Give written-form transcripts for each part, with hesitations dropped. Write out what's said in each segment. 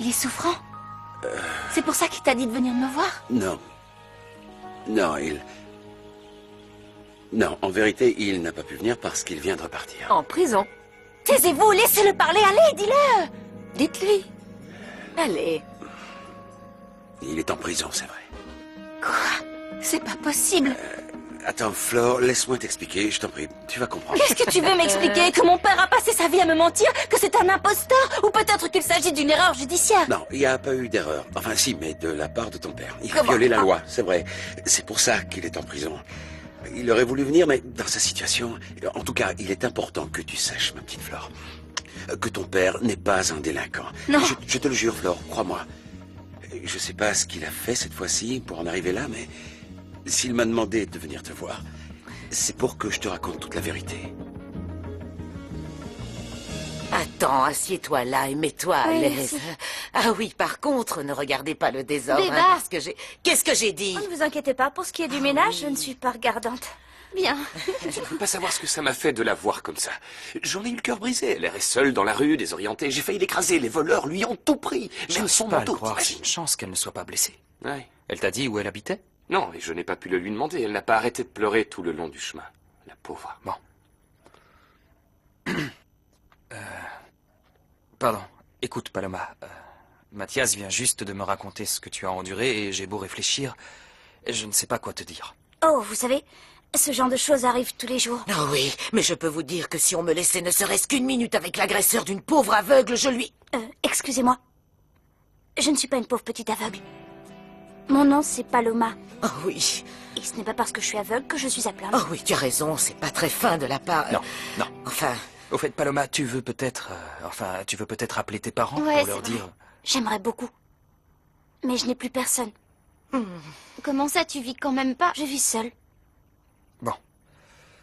Il est souffrant. C'est pour ça qu'il t'a dit de venir me voir? Non. Non, Non, en vérité, il n'a pas pu venir parce qu'il vient de repartir. En prison. Taisez-vous, laissez-le parler, allez, dis-le. Dites-lui. Allez. Il est en prison, c'est vrai. Quoi? C'est pas possible. Attends, Flore, laisse-moi t'expliquer, je t'en prie. Tu vas comprendre. Qu'est-ce que tu veux m'expliquer? Que mon père a passé sa vie à me mentir? Que c'est un imposteur? Ou peut-être qu'il s'agit d'une erreur judiciaire? Non, il n'y a pas eu d'erreur. Enfin si, mais de la part de ton père. Il a Comment? violé la loi, c'est vrai. C'est pour ça qu'il est en prison. Il aurait voulu venir, mais dans sa situation... En tout cas, il est important que tu saches, ma petite Flore, que ton père n'est pas un délinquant. Non. Je te le jure, Flore, crois-moi. Je sais pas ce qu'il a fait cette fois-ci pour en arriver là, mais... S'il m'a demandé de venir te voir, c'est pour que je te raconte toute la vérité. Attends, assieds-toi là et mets-toi à Oui, l'aise. merci. Ah oui, par contre, ne regardez pas le désordre. Débat. Parce que j'ai... Qu'est-ce que j'ai dit? Ne vous inquiétez pas, pour ce qui est du ménage, je ne suis pas regardante. Bien. Je ne peux pas savoir ce que ça m'a fait de la voir comme ça. J'en ai eu le cœur brisé. Elle errait seule dans la rue, désorientée. J'ai failli l'écraser. Les voleurs lui ont tout pris. Même son pas à le manteau. croire, c'est t'imagines? une chance qu'elle ne soit pas blessée. Ouais. Elle t'a dit où elle habitait? Non, et je n'ai pas pu le lui demander. Elle n'a pas arrêté de pleurer tout le long du chemin. La pauvre. Bon. Pardon. Écoute, Paloma. Mathias vient juste de me raconter ce que tu as enduré et j'ai beau réfléchir, je ne sais pas quoi te dire. Oh, vous savez, ce genre de choses arrive tous les jours. Ah oui, mais je peux vous dire que si on me laissait ne serait-ce qu'une minute avec l'agresseur d'une pauvre aveugle, je lui... Excusez-moi. Je ne suis pas une pauvre petite aveugle. Mon nom, c'est Paloma. Oh oui, Et ce n'est pas parce que je suis aveugle que je suis à plaindre. oh oui, tu as raison, c'est pas très fin de la part... Non, non. Enfin, Au fait, Paloma, tu veux peut-être... tu veux peut-être appeler tes parents Ouais, pour leur c'est vrai. dire... J'aimerais beaucoup. Mais je n'ai plus personne. Comment ça, tu vis quand même pas? Je vis seule. Bon.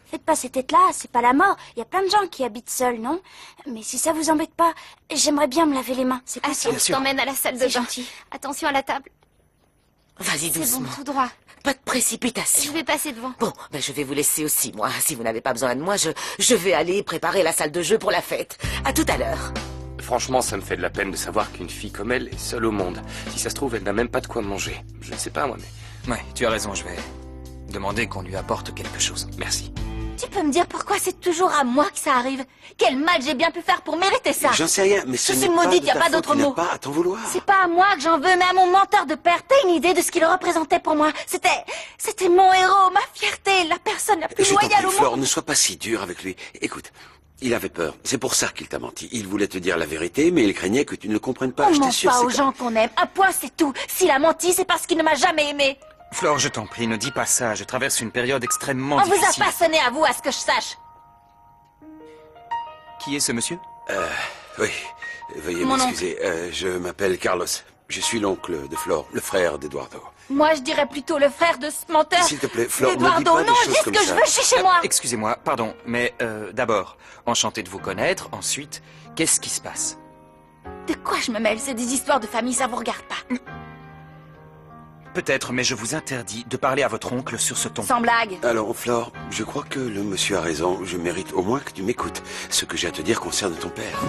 Faites pas ces têtes-là, c'est pas la mort. Il y a plein de gens qui habitent seuls, non? Mais si ça vous embête pas, j'aimerais bien me laver les mains. C'est possible. Attends, je sûr. t'emmène à la salle de C'est bain. gentil. Attention à la table. vas-y C'est bon, doucement. tout droit. Pas de Je précipitation. vais passer devant. Bon, ben je vais vous laisser aussi, moi. Si vous n'avez pas besoin de moi, je vais aller préparer la salle de jeu pour la fête. À tout à l'heure. Franchement, ça me fait de la peine de savoir qu'une fille comme elle est seule au monde. Si ça se trouve, elle n'a même pas de quoi manger. Je ne sais pas, moi, mais... Ouais, tu as raison, je vais demander qu'on lui apporte quelque chose. Merci. Tu peux me dire pourquoi c'est toujours à moi que ça arrive? Quel mal j'ai bien pu faire pour mériter ça? J'en sais rien, mais ce Je n'est suis pas maudite, de y a ta pas faute, d'autre il n'a mot. pas à t'en vouloir. C'est pas à moi que j'en veux, mais à mon menteur de père. T'as une idée de ce qu'il représentait pour moi? C'était mon héros, ma fierté, la personne la plus Je t'en loyale prie, au Flore, monde. ne sois pas si dur avec lui. Écoute, il avait peur. C'est pour ça qu'il t'a menti. Il voulait te dire la vérité, mais il craignait que tu ne le comprennes pas. On Je ment t'assure, pas c'est aux gens qu'on aime. Un point, c'est tout. S'il a menti, c'est parce qu'il ne m'a jamais aimé. Flore, je t'en prie, ne dis pas ça. Je traverse une période extrêmement On vous a difficile. pas sonné à vous, à ce que je sache. Qui est ce monsieur? Oui, veuillez Mon m'excuser. Je m'appelle Carlos. Je suis l'oncle de Flore, le frère d'Eduardo. Moi, je dirais plutôt le frère de ce menteur. S'il te plaît, Flore, ne dis Eduardo, pas des non, choses je dis ce comme que je ça. veux, je suis chez moi. Excusez-moi, pardon, mais d'abord, enchanté de vous connaître. Ensuite, qu'est-ce qui se passe? De quoi je me mêle? C'est des histoires de famille, ça vous regarde pas. Peut-être, mais je vous interdis de parler à votre oncle sur ce ton. Sans blague. Alors, Flore, je crois que le monsieur a raison. Je mérite au moins que tu m'écoutes. Ce que j'ai à te dire concerne ton père.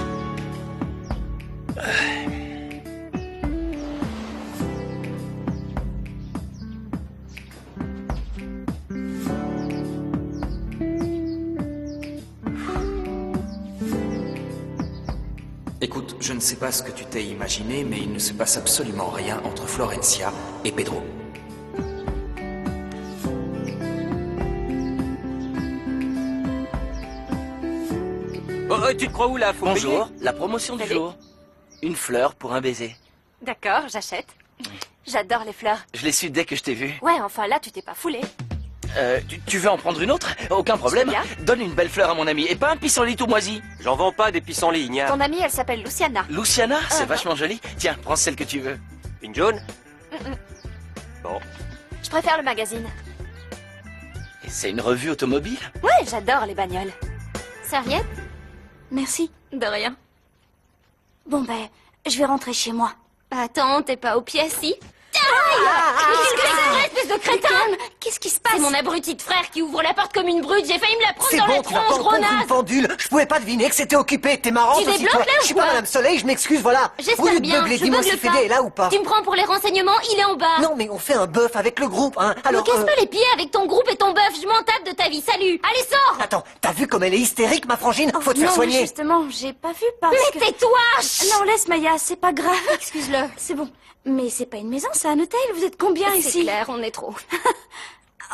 Écoute, je ne sais pas ce que tu t'es imaginé, mais il ne se passe absolument rien entre Florencia et Pedro. Oh, tu te crois où là? Faut Bonjour, payer. la promotion du Allez. jour. Une fleur pour un baiser. D'accord, j'achète. J'adore les fleurs. Je l'ai su dès que je t'ai vu. Ouais, enfin là, tu t'es pas foulé. Tu veux en prendre une autre? Aucun problème. Bien. Donne une belle fleur à mon ami et pas un pissenlit tout moisi. J'en vends pas des pissenlits, Igna. Ton amie, elle s'appelle Luciana. Luciana, c'est vachement joli. Tiens, prends celle que tu veux. Une jaune? Bon. Je préfère le magazine. Et c'est une revue automobile? Ouais, j'adore les bagnoles. Serviette? Merci. De rien. Bon, ben, je vais rentrer chez moi. Attends, t'es pas aux pièces, si? Ah, Qu'est-ce que c'est, espèce de crétin? Calme, qu'est-ce qui se passe? C'est mon abruti de frère qui ouvre la porte comme une brute. J'ai failli me la prendre C'est dans bon, la tu vas pas tronche, en gros prendre une naze. pendule. Je pouvais pas deviner que c'était occupé. T'es marrant Tu aussi, débloques, toi. là, ou Je suis pas quoi? Madame Soleil, je m'excuse, voilà. Au J'espère lieu de bien, beugler, je dis-moi beugle si Fédé est là ou pas. Tu me prends pour les renseignements, il est en bas. Non, mais on fait un bœuf avec le groupe, hein. Me Alors, casse pas les pieds avec ton groupe et ton bœuf, je m'en tape de ta vie, salut. Allez, sors. Attends, t'as vu comme elle est hystérique, ma frangine? Faut te faire Non, soigner. justement, j'ai pas vu parce que... Mais tais-toi. Non, laisse Maya, c'est pas grave. Excuse-le. C'est bon. Mais c'est pas une maison, c'est un hôtel. Vous êtes combien C'est ici? clair, on est trop.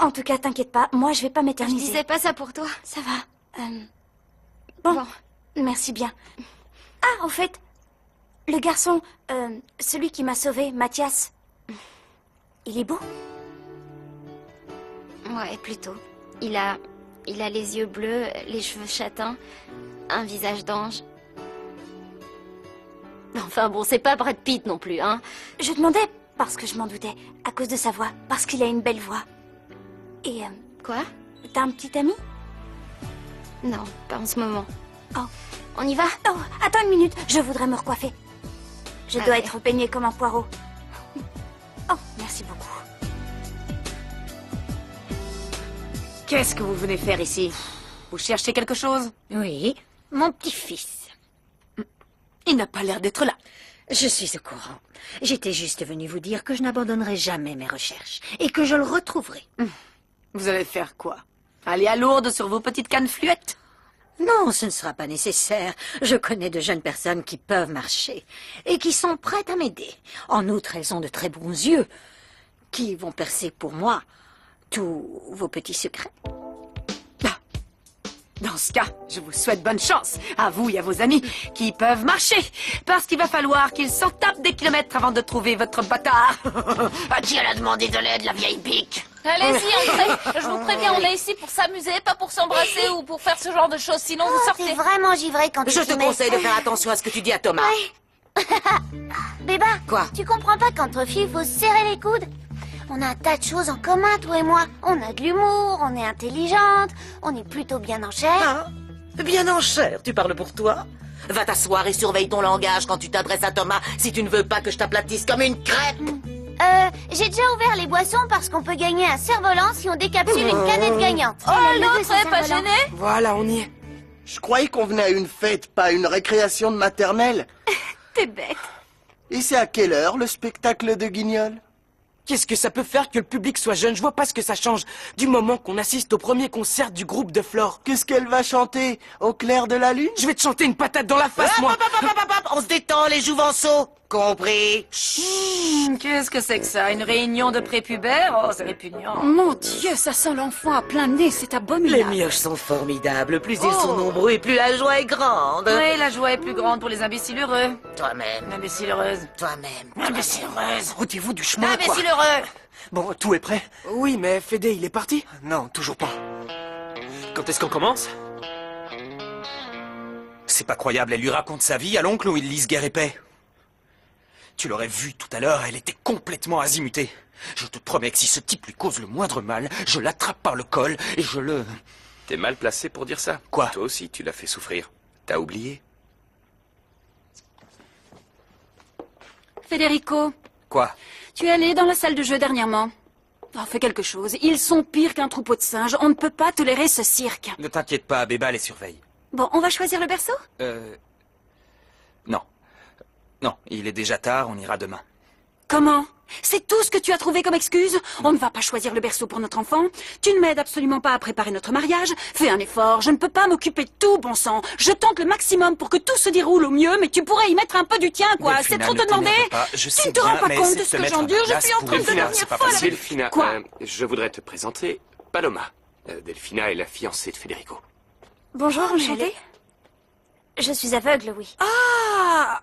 En tout cas, t'inquiète pas, moi je vais pas Je m'éterniser. disais pas ça pour toi. Ça va. Bon, merci bien. Ah, au fait, le garçon, celui qui m'a sauvé, Mathias, il est beau? Ouais, plutôt. Il a les yeux bleus, les cheveux châtains, un visage d'ange. Enfin bon, c'est pas Brad Pitt non plus, hein. Je demandais parce que je m'en doutais, à cause de sa voix, parce qu'il a une belle voix. Et, Quoi? t'as un petit ami? Non, pas en ce moment. Oh. On y va? Oh, attends une minute, je voudrais me recoiffer. Je dois ouais. être peignée comme un poireau. Oh, merci beaucoup. Qu'est-ce que vous venez faire ici? Vous cherchez quelque chose? Oui, mon petit-fils. Il n'a pas l'air d'être là. Je suis au courant. J'étais juste venue vous dire que je n'abandonnerai jamais mes recherches et que je le retrouverai. Vous allez faire quoi? Aller à Lourdes sur vos petites cannes fluettes? Non, ce ne sera pas nécessaire. Je connais de jeunes personnes qui peuvent marcher et qui sont prêtes à m'aider. En outre, elles ont de très bons yeux qui vont percer pour moi tous vos petits secrets. Dans ce cas, je vous souhaite bonne chance, à vous et à vos amis, qui peuvent marcher, parce qu'il va falloir qu'ils s'en tapent des kilomètres avant de trouver votre bâtard. À qui elle a demandé de l'aide, la vieille pique? Allez-y, entrez. Je vous préviens, on est ici pour s'amuser, pas pour s'embrasser ou pour faire ce genre de choses, sinon vous sortez. T'es vraiment givré quand tu Je te conseille de faire attention à ce que tu dis à Thomas. Béba, Quoi? tu comprends pas qu'entre filles, il faut se serrer les coudes? On a un tas de choses en commun, toi et moi. On a de l'humour, on est intelligente, on est plutôt bien en chair. Ah, bien en chair, tu parles pour toi? Va t'asseoir et surveille ton langage quand tu t'adresses à Thomas si tu ne veux pas que je t'aplatisse comme une crêpe. J'ai déjà ouvert les boissons parce qu'on peut gagner un cerf-volant si on décapsule une canette gagnante. Oh, l'autre est pas gêné? Voilà, on y est. Je croyais qu'on venait à une fête, pas une récréation de maternelle. T'es bête. Et c'est à quelle heure le spectacle de Guignol? Qu'est-ce que ça peut faire que le public soit jeune? Je vois pas ce que ça change du moment qu'on assiste au premier concert du groupe de Flore. Qu'est-ce qu'elle va chanter? Au clair de la lune? Je vais te chanter une patate dans la face, moi. On se détend, les jouvenceaux. Compris? Qu'est-ce que c'est que ça? Une réunion de prépubères? Oh, c'est répugnant. Mon Dieu, ça sent l'enfant à plein nez, c'est Les abominable. mioches sont formidables. Plus ils sont nombreux et plus la joie est grande. Oui, la joie est plus grande pour les imbéciles heureux. Toi-même. Imbécile heureuse. Toi-même. Imbécile heureuse. Ôtez-vous du chemin, quoi. Imbécile heureux. Bon, tout est prêt? Oui, mais Fédé, il est parti? Non, toujours pas. Quand est-ce qu'on commence? C'est pas croyable, elle lui raconte sa vie à l'oncle où ils lisent Guerre et Paix. Tu l'aurais vu tout à l'heure, elle était complètement azimutée. Je te promets que si ce type lui cause le moindre mal, je l'attrape par le col et je le... T'es mal placé pour dire ça. Quoi? Toi aussi, tu l'as fait souffrir. T'as oublié? Federico, Quoi? tu es allé dans la salle de jeu dernièrement. Oh, fais quelque chose. Ils sont pires qu'un troupeau de singes. On ne peut pas tolérer ce cirque. Ne t'inquiète pas, Béba les surveille. Bon, on va choisir le berceau? Non. Non, il est déjà tard, on ira demain. Comment? C'est tout ce que tu as trouvé comme excuse? On ne va pas choisir le berceau pour notre enfant. Tu ne m'aides absolument pas à préparer notre mariage. Fais un effort, je ne peux pas m'occuper de tout, bon sang. Je tente le maximum pour que tout se déroule au mieux, mais tu pourrais y mettre un peu du tien, quoi. Delphina, C'est trop ne te demander? t'énerve pas, je Tu sais ne te rends bien, pas mais compte essaie de de ce te que mettre à j'endure? ma Je place suis en pour train de une fois, devenir c'est pas folle facile. avec... Delphina, Quoi? je voudrais te présenter Paloma. Delphina est la fiancée de Federico. Bonjour, enchantée. Je suis aveugle, oui. Ah!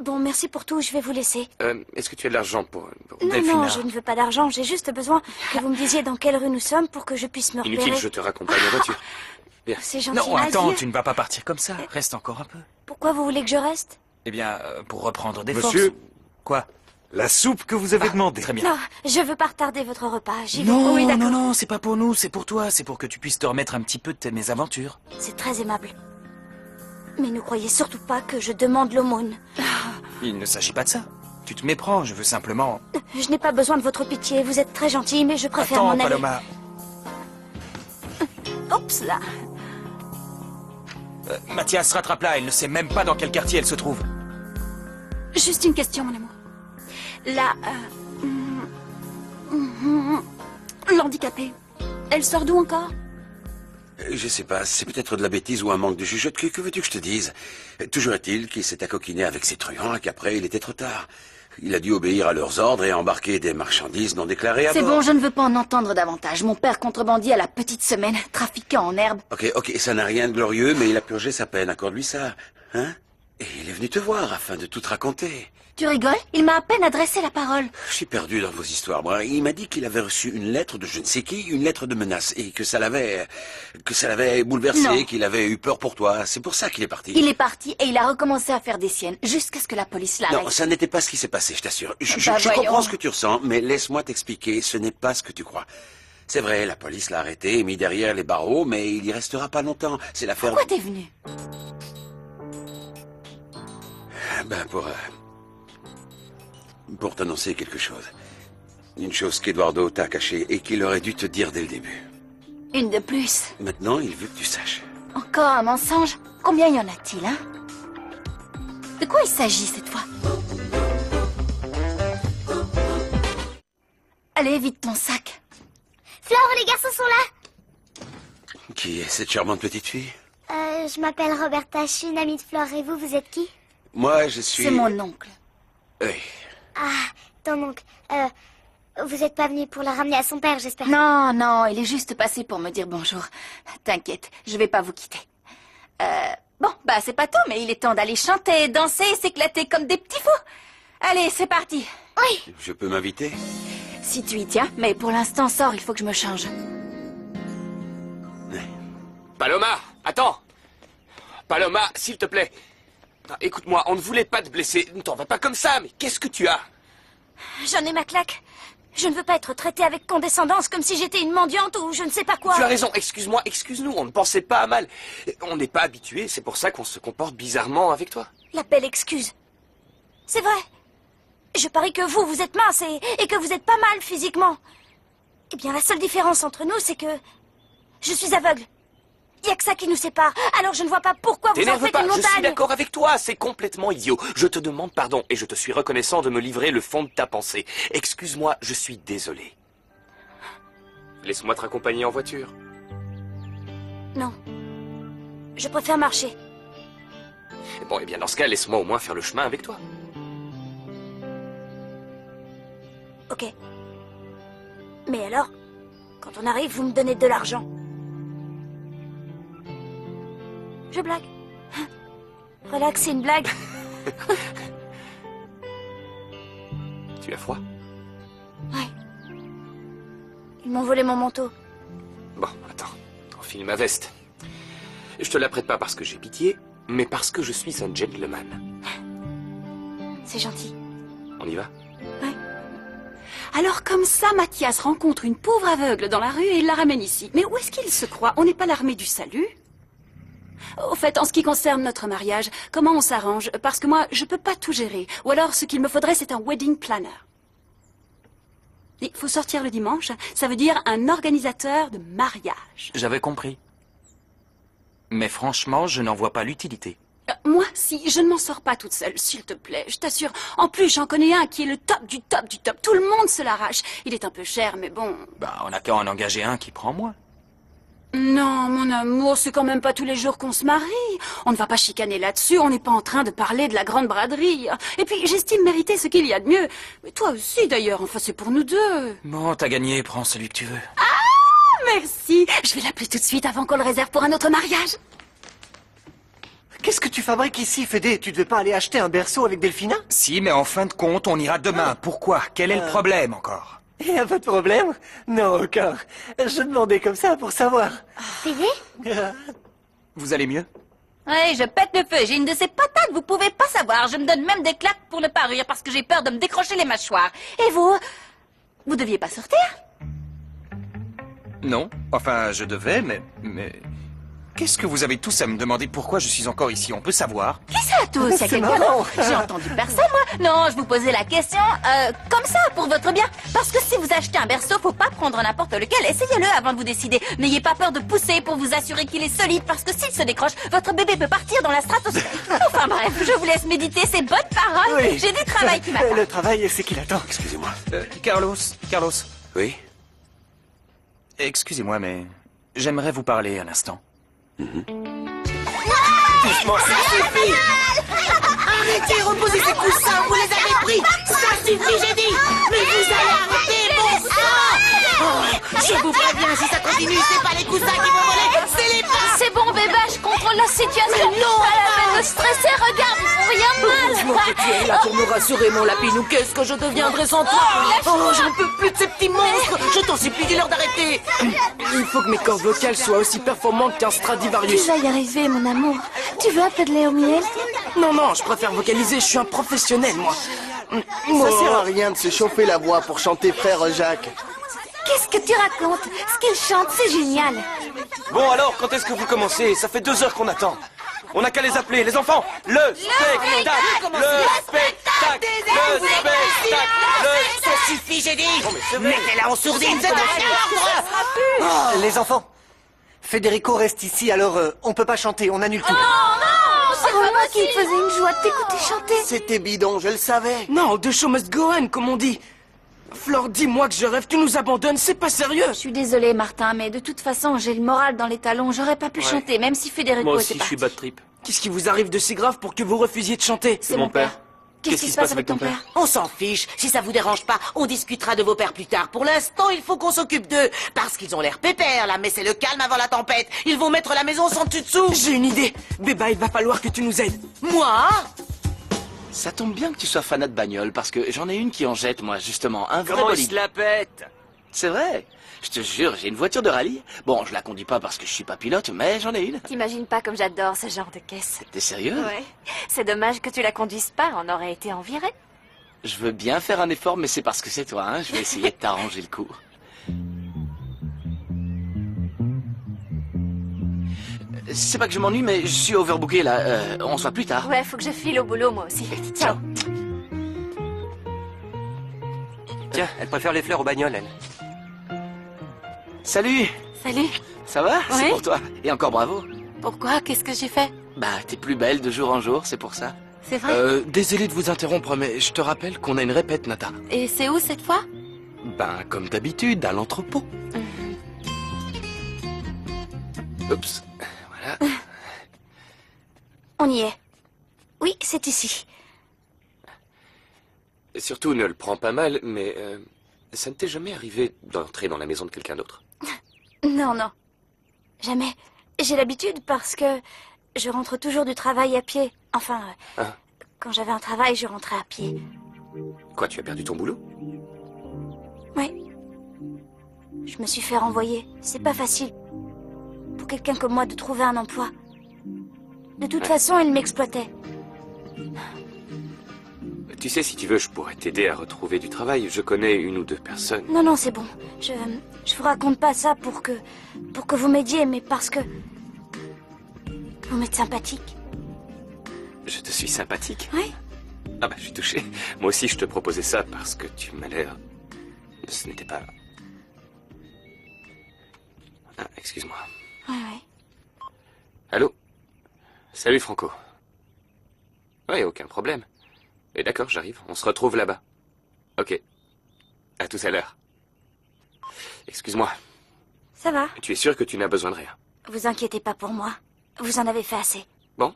Bon, merci pour tout, je vais vous laisser. Est-ce que tu as de l'argent pour... Non, non, je ne veux pas d'argent, j'ai juste besoin que vous me disiez dans quelle rue nous sommes pour que je puisse me repérer. Inutile, je te raccompagne en voiture. Bien. C'est gentil. Non, attends, Vas-y. tu ne vas pas partir comme ça. Reste encore un peu. Pourquoi vous voulez que je reste? Eh bien, pour reprendre des Monsieur. forces. Quoi? La soupe que vous avez demandée. Très bien. Non, je veux pas retarder votre repas, j'y vais. Non, Oui, d'accord. non, non, c'est pas pour nous, c'est pour toi. C'est pour que tu puisses te remettre un petit peu de tes mésaventures. C'est très aimable. Mais ne croyez surtout pas que je demande l'aumône. Il ne s'agit pas de ça. Tu te méprends, je veux simplement... Je n'ai pas besoin de votre pitié. Vous êtes très gentil, mais je préfère Attends, m'en aller. Paloma. Oups là. Mathias, rattrape-la, elle ne sait même pas dans quel quartier elle se trouve. Juste une question, mon amour. La... l'handicapée, elle sort d'où encore? Je sais pas, c'est peut-être de la bêtise ou un manque de jugeote. Que veux-tu que je te dise? Toujours est-il qu'il s'est accoquiné avec ses truands et qu'après, il était trop tard. Il a dû obéir à leurs ordres et embarquer des marchandises non déclarées à bord. C'est bon, je ne veux pas en entendre davantage. Mon père contrebandit à la petite semaine, trafiquant en herbe. Ok, ça n'a rien de glorieux, mais il a purgé sa peine, accorde-lui ça. Hein? Et il est venu te voir afin de tout te raconter. Tu rigoles? Il m'a à peine adressé la parole. Je suis perdu dans vos histoires, moi. Il m'a dit qu'il avait reçu une lettre de je ne sais qui, une lettre de menace, et que ça l'avait bouleversé, Non. qu'il avait eu peur pour toi. C'est pour ça qu'il est parti. Il est parti et il a recommencé à faire des siennes, jusqu'à ce que la police l'arrête. Non, ça n'était pas ce qui s'est passé, je t'assure. Je voyons. comprends ce que tu ressens, mais laisse-moi t'expliquer, ce n'est pas ce que tu crois. C'est vrai, la police l'a arrêté et mis derrière les barreaux, mais il y restera pas longtemps. C'est l'affaire... Pourquoi t'es venu? Ben, pour t'annoncer quelque chose. Une chose qu'Eduardo t'a cachée et qu'il aurait dû te dire dès le début. Une de plus. Maintenant, il veut que tu saches. Encore un mensonge? Combien y en a-t-il, hein? De quoi il s'agit cette fois? Allez, vite ton sac. Flore, les garçons sont là. Qui est cette charmante petite fille? Je m'appelle Roberta, je suis une amie de Flore. Et vous, vous êtes qui? Moi, je suis... C'est mon oncle. Oui. Ah, ton oncle. Vous n'êtes pas venu pour la ramener à son père, j'espère. Non, non, il est juste passé pour me dire bonjour. T'inquiète, je vais pas vous quitter. Bon, bah c'est pas tout, mais il est temps d'aller chanter, danser et s'éclater comme des petits fous. Allez, c'est parti. Oui. Je peux m'inviter? Si tu y tiens, mais pour l'instant, sors, il faut que je me change. Paloma, attends. Paloma, s'il te plaît. Ah, écoute-moi, on ne voulait pas te blesser. Ne t'en va pas comme ça, mais qu'est-ce que tu as? J'en ai ma claque. Je ne veux pas être traitée avec condescendance comme si j'étais une mendiante ou je ne sais pas quoi. Tu as raison, excuse-moi, excuse-nous, on ne pensait pas à mal. On n'est pas habitué, c'est pour ça qu'on se comporte bizarrement avec toi. La belle excuse. C'est vrai. Je parie que vous êtes mince et que vous êtes pas mal physiquement. Eh bien, la seule différence entre nous, c'est que je suis aveugle. Il n'y a que ça qui nous sépare. Alors je ne vois pas pourquoi vous en T'énerve faites pas, une je suis montagne. d'accord avec toi, c'est complètement idiot. Je te demande pardon et je te suis reconnaissant de me livrer le fond de ta pensée. Excuse-moi, je suis désolé. Laisse-moi te raccompagner en voiture. Non. Je préfère marcher. Bon, eh bien dans ce cas, laisse-moi au moins faire le chemin avec toi. Ok. Mais alors, quand on arrive, vous me donnez de l'argent. Je blague. Relax, c'est une blague. Tu as froid? Ouais. Ils m'ont volé mon manteau. Bon, attends, enfile ma veste. Je te la prête pas parce que j'ai pitié, mais parce que je suis un gentleman. C'est gentil. On y va? Alors comme ça, Mathias rencontre une pauvre aveugle dans la rue et il la ramène ici. Mais où est-ce qu'il se croit? On n'est pas l'armée du salut? Au fait, en ce qui concerne notre mariage, comment on s'arrange? Parce que moi, je peux pas tout gérer. Ou alors, ce qu'il me faudrait, c'est un wedding planner. Il faut sortir le dimanche, ça veut dire un organisateur de mariage. J'avais compris. Mais franchement, je n'en vois pas l'utilité. Moi, si, je ne m'en sors pas toute seule, s'il te plaît, je t'assure. En plus, j'en connais un qui est le top du top du top. Tout le monde se l'arrache. Il est un peu cher, mais bon... Bah, on n'a qu'à en engager un qui prend moins. Non, mon amour, c'est quand même pas tous les jours qu'on se marie. On ne va pas chicaner là-dessus, on n'est pas en train de parler de la grande braderie. Et puis, j'estime mériter ce qu'il y a de mieux. Mais toi aussi, d'ailleurs, enfin, c'est pour nous deux. Bon, t'as gagné, prends celui que tu veux. Ah, merci. Je vais l'appeler tout de suite avant qu'on le réserve pour un autre mariage. Qu'est-ce que tu fabriques ici, Fédé? Tu devais pas aller acheter un berceau avec Delphina? Si, mais en fin de compte, on ira demain. Pourquoi? Quel est le problème encore? Il y a pas de problème? Non, aucun. Je demandais comme ça pour savoir. Fédé? Vous allez mieux? Ouais, je pète le feu. J'ai une de ces patates, vous pouvez pas savoir. Je me donne même des claques pour ne pas rire parce que j'ai peur de me décrocher les mâchoires. Et vous? Vous deviez pas sortir? Non. Enfin, je devais, mais... Qu'est-ce que vous avez tous à me demander pourquoi je suis encore ici? On peut savoir? Qui ça, tous? Il y a quelqu'un d'autre? J'ai entendu personne, moi. Non, je vous posais la question, comme ça, pour votre bien. Parce que si vous achetez un berceau, faut pas prendre n'importe lequel. Essayez-le avant de vous décider. N'ayez pas peur de pousser pour vous assurer qu'il est solide, parce que s'il se décroche, votre bébé peut partir dans la stratosphère. Enfin bref, je vous laisse méditer ces bonnes paroles. Oui. J'ai du travail qui m'attend. Le travail, c'est qu'il attend. Excusez-moi. Carlos. Oui? Excusez-moi, mais j'aimerais vous parler un instant. Doucement, ça suffit! Arrêtez, reposez ces coussins, vous les avez pris! Ça suffit, j'ai dit! Mais vous allez arrêter, bon sang! Oh, je vous préviens, si ça continue, c'est pas les coussins qui vont voler, c'est les pas! C'est bon, bébé, je contrôle la situation. Mais non, Pas la peine de stresser, regarde, ils font rien de mal. Heureusement que tu es là pour me rassurer, mon lapinou. Qu'est-ce que je deviendrais sans toi? Oh, j'en peux plus de ces petits monstres! Je t'en supplie, dis-leur d'arrêter! Il faut que mes cordes vocales soient aussi performantes qu'un Stradivarius. Tu vas y arriver, mon amour. Tu veux un peu de lait au miel? Non, je préfère vocaliser, je suis un professionnel, moi. Ça sert à rien de se chauffer la voix pour chanter Frère Jacques. Qu'est-ce que tu racontes? Ce qu'il chante, c'est génial. Bon alors, quand est-ce que vous commencez? Ça fait 2 heures qu'on attend. On n'a qu'à les appeler, les enfants. Le spectacle. Ça suffit, j'ai dit! Mettez-la en sourdine, c'est un Les enfants, Federico reste ici, alors on peut pas chanter, on annule tout. C'est pas moi qui me faisais une joie de t'écouter chanter. C'était bidon, je le savais. Non, the show must go on, comme on dit. Flore, dis-moi que je rêve, tu nous abandonnes, c'est pas sérieux. Je suis désolée, Martin, mais de toute façon, j'ai le moral dans les talons. J'aurais pas pu chanter, même si Federico Moi était aussi, je parti. suis bad trip. Qu'est-ce qui vous arrive de si grave pour que vous refusiez de chanter? C'est mon père. Qu'est-ce qui se passe avec ton père? On s'en fiche, si ça vous dérange pas, on discutera de vos pères plus tard. Pour l'instant, il faut qu'on s'occupe d'eux, parce qu'ils ont l'air pépères là, mais c'est le calme avant la tempête. Ils vont mettre la maison sans dessus-dessous. J'ai une idée. Béba, il va falloir que tu nous aides. Moi? Ça tombe bien que tu sois fanat de bagnole, parce que j'en ai une qui en jette, moi, justement. Un vrai Comment il bolide. se la pète? C'est vrai. Je te jure, j'ai une voiture de rallye. Bon, je la conduis pas parce que je suis pas pilote, mais j'en ai une. T'imagines pas comme j'adore ce genre de caisse. T'es sérieux? Ouais. C'est dommage que tu la conduises pas, on aurait été enviré. Je veux bien faire un effort, mais c'est parce que c'est toi, hein. Je vais essayer de t'arranger le coup. C'est pas que je m'ennuie, mais je suis overbooké, là. On se voit plus tard. Ouais, faut que je file au boulot, moi aussi. Ciao. Tiens, elle préfère les fleurs aux bagnoles, elle. Salut! Salut. Ça va? C'est Oui. pour toi. Et encore bravo. Pourquoi? Qu'est-ce que j'ai fait? Bah, t'es plus belle de jour en jour, c'est pour ça. C'est vrai? Désolé de vous interrompre, mais je te rappelle qu'on a une répète, Nata. Et c'est où cette fois? Ben, comme d'habitude, à l'entrepôt. Oups. Voilà. On y est. Oui, c'est ici. Surtout, ne le prends pas mal, mais ça ne t'est jamais arrivé d'entrer dans la maison de quelqu'un d'autre? Non. Jamais. J'ai l'habitude parce que je rentre toujours du travail à pied. Enfin, Hein? quand j'avais un travail, je rentrais à pied. Quoi, tu as perdu ton boulot? Oui. Je me suis fait renvoyer. C'est pas facile pour quelqu'un comme moi de trouver un emploi. De toute façon, il m'exploitait. Tu sais, si tu veux, je pourrais t'aider à retrouver du travail. Je connais 1 ou 2 personnes. Non, c'est bon. Je vous raconte pas ça pour que vous m'aidiez, mais parce que vous m'êtes sympathique. Je te suis sympathique? Oui. Ah bah, je suis touché. Moi aussi, je te proposais ça parce que tu m'as l'air... Ce n'était pas... Ah, excuse-moi. Oui. Allô? Salut, Franco. Oui, aucun problème. Et d'accord, j'arrive. On se retrouve là-bas. Ok. À tout à l'heure. Excuse-moi. Ça va. Tu es sûr que tu n'as besoin de rien? Vous inquiétez pas pour moi. Vous en avez fait assez. Bon.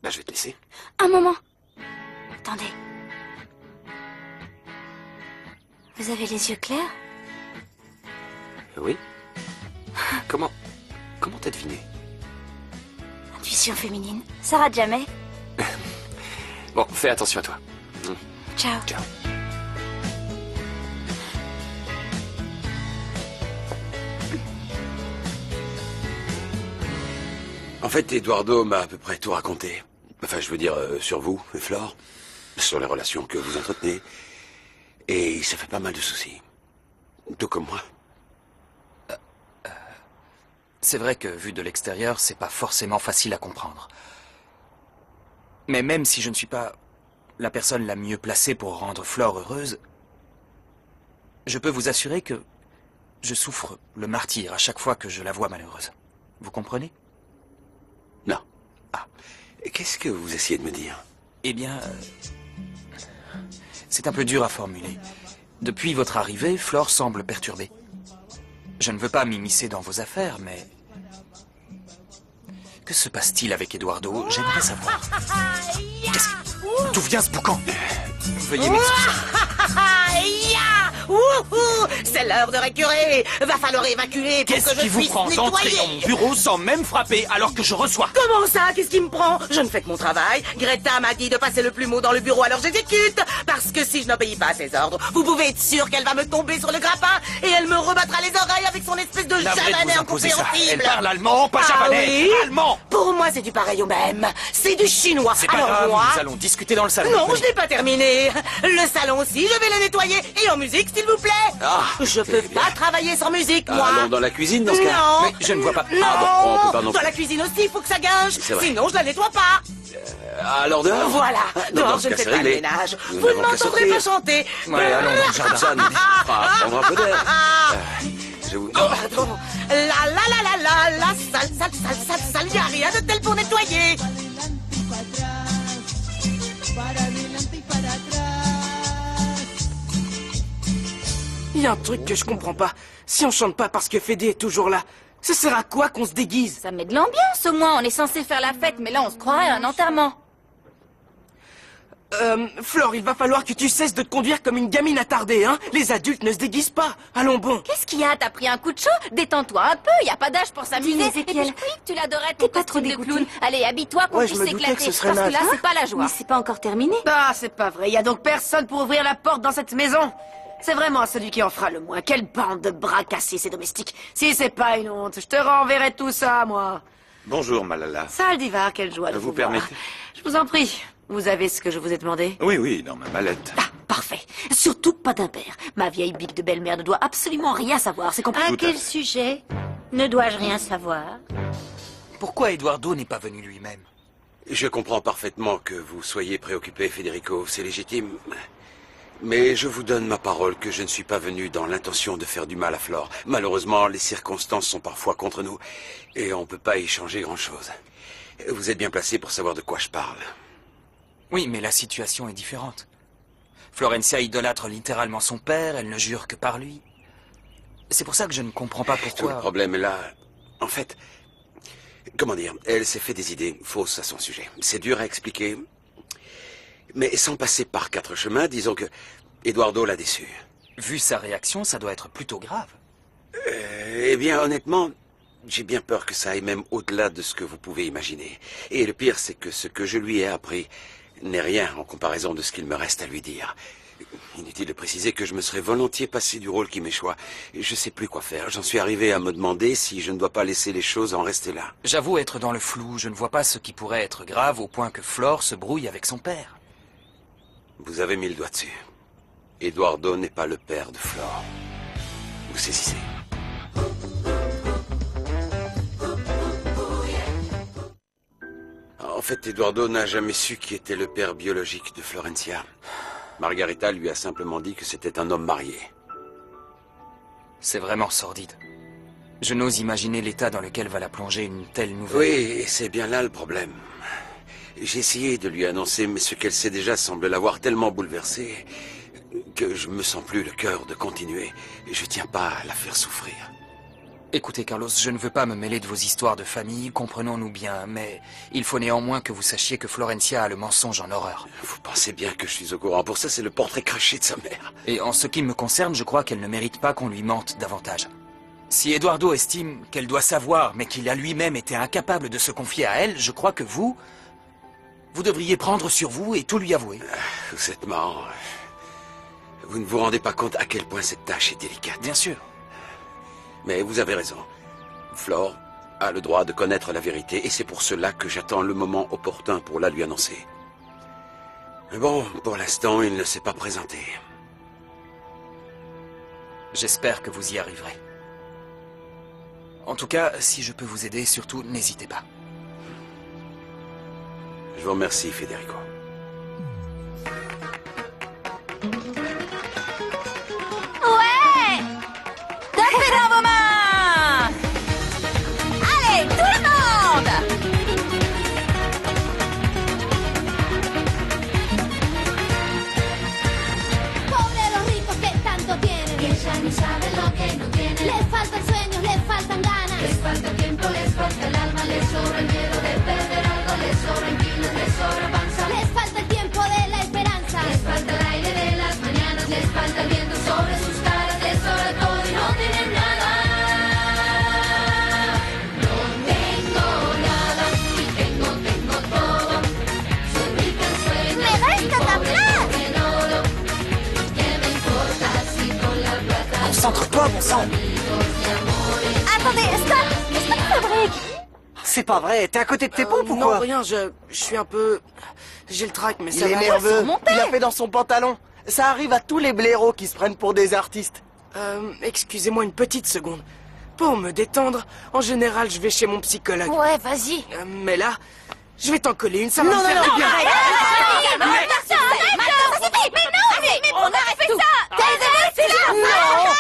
Bah, je vais te laisser. Un moment. Attendez. Vous avez les yeux clairs? Oui? Comment t'as deviné? Intuition féminine. Ça rate jamais. Bon, fais attention à toi. Ciao. Ciao. En fait, Eduardo m'a à peu près tout raconté. Enfin, je veux dire, sur vous et Flore, sur les relations que vous entretenez. Et il s'est fait pas mal de soucis. Tout comme moi. C'est vrai que, vu de l'extérieur, c'est pas forcément facile à comprendre. Mais même si je ne suis pas la personne la mieux placée pour rendre Flore heureuse, je peux vous assurer que je souffre le martyre à chaque fois que je la vois malheureuse. Vous comprenez? Non. Ah. Qu'est-ce que vous essayez de me dire? Eh bien... c'est un peu dur à formuler. Depuis votre arrivée, Flore semble perturbée. Je ne veux pas m'immiscer dans vos affaires, mais... Que se passe-t-il avec Eduardo? J'aimerais savoir. D'où vient ce boucan? Veuillez m'excuser. C'est l'heure de récurer. Va falloir évacuer pour que Qu'est-ce je qui vous puisse prend d'entrer nettoyer. dans mon bureau sans même frapper alors que je reçois? Comment ça? Qu'est-ce qui me prend? Je ne fais que mon travail. Greta m'a dit de passer le plumeau dans le bureau, alors j'exécute. Parce que si je n'obéis pas à ses ordres, vous pouvez être sûr qu'elle va me tomber sur le grappin et elle me rebattra les oreilles avec son espèce de Navré de javanais vous imposer ça. incompréhensible. Elle parle allemand, pas javanais. Oui? Allemand. Pour moi, c'est du pareil au même. C'est du chinois. C'est pas alors grave, moi... nous allons discuter dans le salon. Non, je n'ai pas terminé. Le salon aussi, je vais le nettoyer. Et en musique, s'il vous plaît. Je peux pas travailler sans musique, moi. Allons dans la cuisine, dans ce cas. Non. Mais je ne vois pas... Non. Ah bon, on peut pas non Dans plus. la cuisine aussi, il faut que ça gage. C'est vrai. Sinon, je la nettoie pas. Alors dehors? Voilà. Dans Dehors, ce je ne cas, fais c'est pas le réglé. ménage. Nous Vous ne n'avons qu'à m'entendrez sortir. pas chanter. Ouais, allons dans le jardin. Ça nous fera prendre un peu d'air. Je vous... Oh, pardon. Sale, y a rien de tel pour nettoyer. Il y a un truc que je comprends pas. Si on chante pas parce que Fédé est toujours là, ça sert à quoi qu'on se déguise? Ça met de l'ambiance, au moins. On est censé faire la fête, mais là, on se croirait à un enterrement. Flore, il va falloir que tu cesses de te conduire comme une gamine attardée, hein? Les adultes ne se déguisent pas. Allons bon. Qu'est-ce qu'il y a? T'as pris un coup de chaud? Détends-toi un peu, y a pas d'âge pour s'amuser. Dis, Et puis Ézéchiel, je croyais que tu l'adorais, ton pas trop costume de dégoûté? clown. Allez, habille-toi qu'on Ouais, puisse je me doutais s'éclater. que ce serait Parce que là, naze. c'est pas la joie. Mais c'est pas encore terminé. Ah, c'est pas vrai. Y a donc personne pour ouvrir la porte dans cette maison. C'est vraiment celui qui en fera le moins. Quelle bande de bras cassés, ces domestiques. Si c'est pas une honte, je te renverrai tout ça, moi. Bonjour, Malala. Saldivar, quelle joie de Vous vous voir. permettez? Je vous en prie. Vous avez ce que je vous ai demandé? Oui, oui, dans ma mallette. Ah, parfait. Surtout pas d'impair. Ma vieille bique de belle-mère ne doit absolument rien savoir, c'est compris? À quel sujet? Ne dois-je rien savoir? Pourquoi Eduardo n'est pas venu lui-même? Je comprends parfaitement que vous soyez préoccupé, Federico, c'est légitime. Mais je vous donne ma parole que je ne suis pas venu dans l'intention de faire du mal à Flore. Malheureusement, les circonstances sont parfois contre nous, et on ne peut pas y changer grand-chose. Vous êtes bien placé pour savoir de quoi je parle. Oui, mais la situation est différente. Florencia idolâtre littéralement son père, elle ne jure que par lui. C'est pour ça que je ne comprends pas Tout le pourquoi... problème est là. En fait, comment dire, elle s'est fait des idées fausses à son sujet. C'est dur à expliquer. Mais sans passer par 4 chemins, disons que Eduardo l'a déçu. Vu sa réaction, ça doit être plutôt grave. Eh bien, honnêtement, j'ai bien peur que ça aille même au-delà de ce que vous pouvez imaginer. Et le pire, c'est que ce que je lui ai appris n'est rien en comparaison de ce qu'il me reste à lui dire. Inutile de préciser que je me serais volontiers passé du rôle qui m'échoit. Je sais plus quoi faire. J'en suis arrivé à me demander si je ne dois pas laisser les choses en rester là. J'avoue être dans le flou, je ne vois pas ce qui pourrait être grave au point que Flore se brouille avec son père. Vous avez mis le doigt dessus. Eduardo n'est pas le père de Flore. Vous saisissez. En fait, Eduardo n'a jamais su qui était le père biologique de Florencia. Margarita lui a simplement dit que c'était un homme marié. C'est vraiment sordide. Je n'ose imaginer l'état dans lequel va la plonger une telle nouvelle. Oui, et c'est bien là le problème. J'ai essayé de lui annoncer, mais ce qu'elle sait déjà semble l'avoir tellement bouleversée que je me sens plus le cœur de continuer. Je tiens pas à la faire souffrir. Écoutez, Carlos, je ne veux pas me mêler de vos histoires de famille, comprenons-nous bien, mais il faut néanmoins que vous sachiez que Florencia a le mensonge en horreur. Vous pensez bien que je suis au courant. Pour ça, c'est le portrait craché de sa mère. Et en ce qui me concerne, je crois qu'elle ne mérite pas qu'on lui mente davantage. Si Eduardo estime qu'elle doit savoir, mais qu'il a lui-même été incapable de se confier à elle, je crois que vous devriez prendre sur vous et tout lui avouer. Vous êtes marrant. Vous ne vous rendez pas compte à quel point cette tâche est délicate. Bien sûr. Mais vous avez raison. Flore a le droit de connaître la vérité, et c'est pour cela que j'attends le moment opportun pour la lui annoncer. Mais bon, pour l'instant, il ne s'est pas présenté. J'espère que vous y arriverez. En tout cas, si je peux vous aider, surtout, n'hésitez pas. Je vous remercie, Federico. Ouais! Tapez dans vos mains! Allez, tout le monde! Pobre los ricos que tanto tienen, que ya ni saben lo que no tienen. Les faltan sueños, les faltan ganas, les falta tiempo, les falta el alma, les sobra el miedo de perder algo, les sobran kilos, les sobra panza. Les falta el tiempo de la esperanza, les falta el aire de las mañanas, les falta el viento sobre sus caras, les sobra todo y no tienen nada. No tengo nada y tengo todo. Soy rica en sueños. Me resta hablar. En oro. ¿Qué me importa si con la plata? Concentre-toi, bon sang. Attendez, stop! Fabrique! C'est pas vrai, t'es à côté de tes pompes ou Non, quoi? rien, je suis un peu... J'ai le trac, mais ça Il est va. nerveux. Il a fait dans son pantalon. Ça arrive à tous les blaireaux qui se prennent pour des artistes. Excusez-moi une petite seconde. Pour me détendre, en général, je vais chez mon psychologue. Ouais, vas-y. Mais là, je vais t'en coller une, ça va Non, me non, faire non, du bien. Mais on arrête fait ça! C'est là! Non!